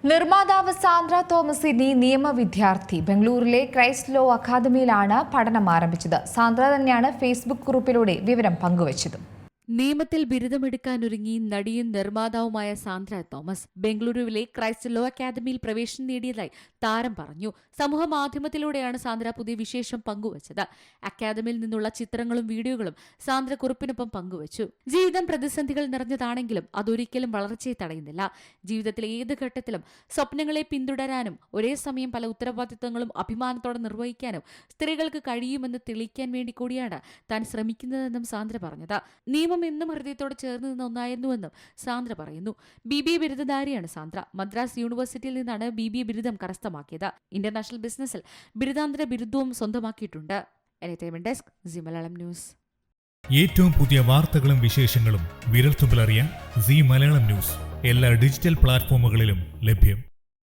നിർമ്മാതാവ് സാന്ദ്ര തോമസ് ഇനി നിയമ വിദ്യാർത്ഥി. ബംഗളൂരിലെ ക്രൈസ്റ്റ് ലോ അക്കാദമിയിലാണ് പഠനം ആരംഭിച്ചത്. സാന്ദ്ര തന്നെയാണ് ഫേസ്ബുക്ക് കുറിപ്പിലൂടെ വിവരം പങ്കുവച്ചത്. നിയമത്തിൽ ബിരുദമെടുക്കാനൊരുങ്ങി നടിയും നിർമ്മാതാവുമായ സാന്ദ്ര തോമസ് ബംഗളൂരുവിലെ ക്രൈസ്റ്റ് ലോ അക്കാദമിയിൽ പ്രവേശനം നേടിയതായി താരം പറഞ്ഞു. സമൂഹ മാധ്യമത്തിലൂടെയാണ് സാന്ദ്ര പുതിയ വിശേഷം പങ്കുവച്ചത്. അക്കാദമിയിൽ നിന്നുള്ള ചിത്രങ്ങളും വീഡിയോകളും സാന്ദ്ര കുറിപ്പിനൊപ്പം പങ്കുവച്ചു. ജീവിതം പ്രതിസന്ധികൾ നിറഞ്ഞതാണെങ്കിലും അതൊരിക്കലും വളർച്ചയെ തടയുന്നില്ല. ജീവിതത്തിലെ ഏത് ഘട്ടത്തിലും സ്വപ്നങ്ങളെ പിന്തുടരാനും ഒരേ സമയം പല ഉത്തരവാദിത്തങ്ങളും അഭിമാനത്തോടെ നിർവഹിക്കാനും സ്ത്രീകൾക്ക് കഴിയുമെന്ന് തെളിയിക്കാൻ വേണ്ടി കൂടിയാണ് താൻ ശ്രമിക്കുന്നതെന്നും സാന്ദ്ര പറഞ്ഞത്. നിയമം എന്നും ഹൃദയത്തോട് ചേർന്ന് നിന്ന ഒന്നായിരുന്നുവെന്നും സാന്ദ്ര പറയുന്നു. BBA ബിരുദധാരിയാണ് സാന്ദ്ര. മദ്രാസ് യൂണിവേഴ്സിറ്റിയിൽ നിന്നാണ് BBA ബിരുദം കരസ്ഥമാക്കിയത്. ഇന്റർനാഷണൽ ബിസിനസ്സിൽ ബിരുദാന്തര ബിരുദവും സ്വന്തമാക്കിയിട്ടുണ്ട്. Desk C Malayalam news. ഏറ്റവും പുതിയ വാർത്തകളും വിശേഷങ്ങളും വിരൽത്തുമ്പിലറിയാൻ സി മലയാളം ന്യൂസ് എല്ലാ ഡിജിറ്റൽ പ്ലാറ്റ്ഫോമുകളിലും ലഭ്യം.